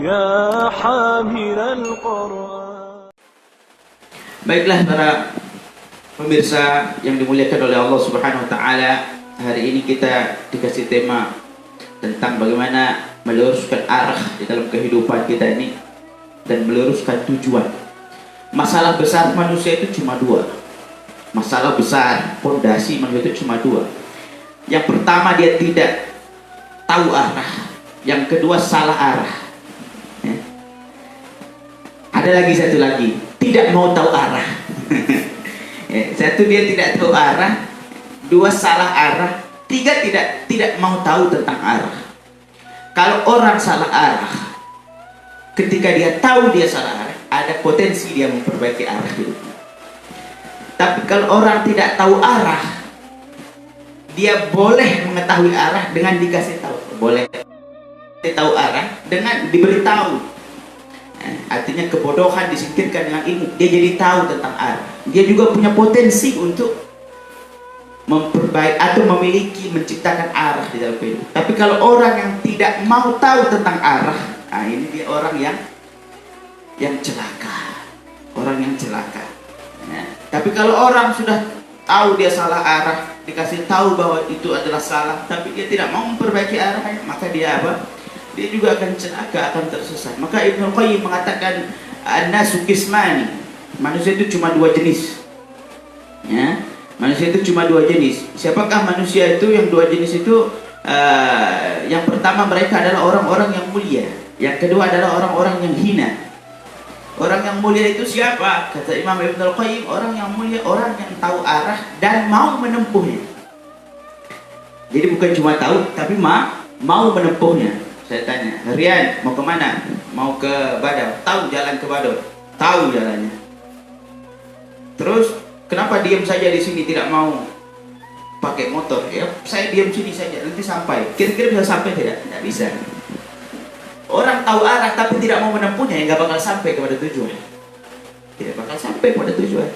يا حامل القرآن. Baiklah para pemirsa yang dimuliakan oleh Allah Subhanahu wa taala, hari ini kita dikasih tema tentang bagaimana meluruskan arah di dalam kehidupan kita ini dan meluruskan tujuan. Masalah besar manusia itu cuma dua. Masalah besar fondasi manusia itu cuma dua. Yang pertama, dia tidak tahu arah. Yang kedua, salah arah. Ada lagi satu lagi, tidak mau tahu arah. Satu, dia tidak tahu arah. Dua, salah arah. Tiga, tidak mau tahu tentang arah. Kalau orang salah arah, ketika dia tahu dia salah arah, ada potensi dia memperbaiki arah hidupnya. Tapi kalau orang tidak tahu arah, dia boleh mengetahui arah dengan dikasih tahu. Boleh tahu arah dengan diberitahu. Artinya kebodohan disingkirkan dengan ilmu, dia jadi tahu tentang arah. Dia juga punya potensi untuk memperbaiki atau memiliki, menciptakan arah di dalam hidup. Tapi kalau orang yang tidak mau tahu tentang arah, ini dia orang yang celaka. Orang yang celaka. Tapi kalau orang sudah tahu dia salah arah, dikasih tahu bahwa itu adalah salah, tapi dia tidak mau memperbaiki arahnya, maka dia apa? Dia juga akan celaka, akan tersesat. Maka Ibnu Qayyim mengatakan an-nasu qismani. Manusia itu cuma dua jenis. Ya, manusia itu cuma dua jenis. Siapakah manusia itu? Yang dua jenis itu yang pertama, mereka adalah orang-orang yang mulia. Yang kedua adalah orang-orang yang hina. Orang yang mulia itu siapa? Kata Imam Ibnu Qayyim, orang yang mulia, orang yang tahu arah dan mau menempuhnya. Jadi bukan cuma tahu, tapi mau menempuhnya. Saya tanya, Rian mau kemana? Mau ke Badau. Tahu jalan ke Badau? Tahu jalannya. Terus kenapa diam saja di sini, tidak mau pakai motor? Ya, saya diam sini saja, nanti sampai. Kira-kira bisa sampai tidak? Tidak bisa. Orang tahu arah tapi tidak mau menempuhnya, yang nggak bakal sampai kepada tujuan. Tidak bakal sampai pada tujuan.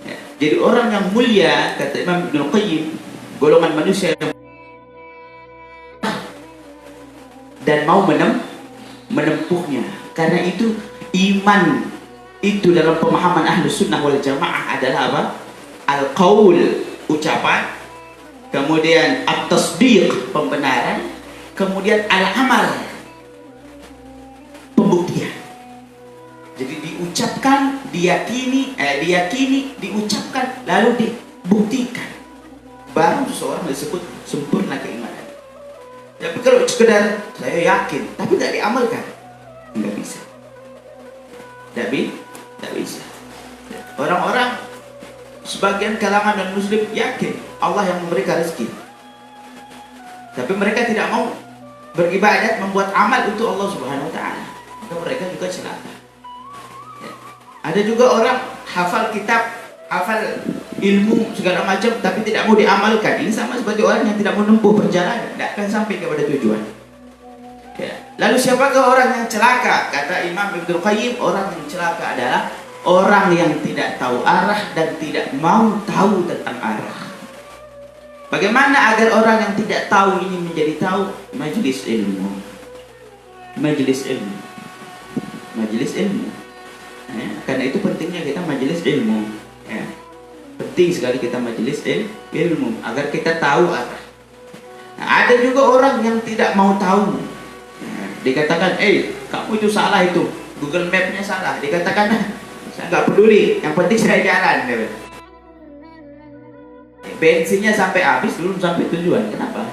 Ya, jadi orang yang mulia, kata Imam Ibnu Qayyim, golongan manusia yang dan mau menempuhnya. Karena itu iman itu dalam pemahaman Ahlus Sunnah wal Jamaah adalah apa? Al-qaul, ucapan, kemudian at-tasdiq, pembenaran, kemudian al-amal, pembuktian. Jadi diucapkan, diyakini, diucapkan, lalu dibuktikan. Baru seseorang disebut sempurna keimanan. Tapi kalau sekedar saya yakin, tapi tidak diamalkan, nggak bisa. Tidak bisa. Orang-orang sebagian kalangan dan muslim yakin Allah yang memberikan rezeki, tapi mereka tidak mau beribadat, membuat amal untuk Allah Subhanahu Wa Taala. Maka mereka juga celaka. Ya. Ada juga orang hafal kitab, hafal ilmu segala macam, tapi tidak mau diamalkan. Ini sama seperti orang yang tidak menempuh perjalanan, tidak akan sampai kepada tujuan. Ya. Lalu siapakah orang yang celaka? Kata Imam Ibnu Qayyim, orang yang celaka adalah orang yang tidak tahu arah dan tidak mau tahu tentang arah. Bagaimana agar orang yang tidak tahu ini menjadi tahu? Majelis ilmu. Majelis ilmu. Majelis ilmu. Ya. Karena itu pentingnya kita majelis ilmu. Ya. Penting sekali kita majelis ilmu agar kita tahu arah. Nah, ada juga orang yang tidak mau tahu. Nah, dikatakan, kamu itu salah, itu Google Map-nya salah. Dikatakan, saya nggak peduli, yang penting saya jalan. Bensinnya sampai habis, belum sampai tujuan. Kenapa?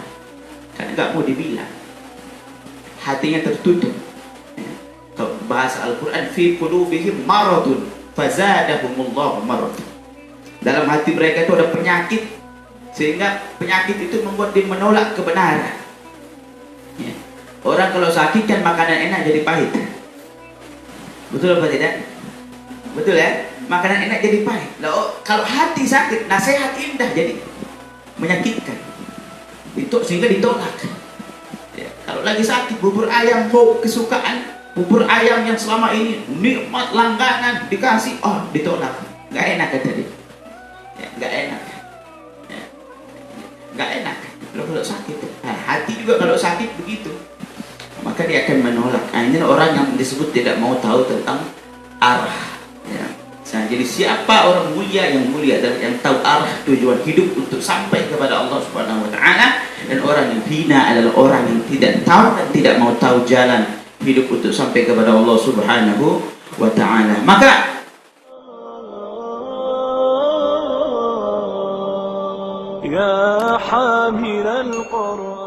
Karena nggak mau dibilang. Hatinya tertutup. Kalau bahasa Al-Quran, fi qulubihim maradun fazadahumullahu maradun. Dalam hati mereka itu ada penyakit, sehingga penyakit itu membuat dia menolak kebenaran. Ya. Orang kalau sakit kan makanan enak jadi pahit. Betul apa tidak? Betul ya? Makanan enak jadi pahit. Lalu kalau hati sakit, nasihat indah jadi menyakitkan. Itu sehingga ditolak. Ya. Kalau lagi sakit, bubur ayam kesukaan, bubur ayam yang selama ini nikmat langganan dikasih, ditolak. Nggak enak kan tadi? Nggak enak, nggak enak kalau sakit. Nah, hati juga kalau sakit begitu. maka dia akan menolak. Nah, ini orang yang disebut tidak mau tahu tentang arah. Ya. Nah, jadi siapa orang mulia? Yang mulia adalah yang tahu arah tujuan hidup untuk sampai kepada Allah Subhanahu wa taala, dan orang yang hina adalah orang yang tidak tahu dan tidak mau tahu jalan hidup untuk sampai kepada Allah Subhanahu wa taala. Maka يا حامل القرآن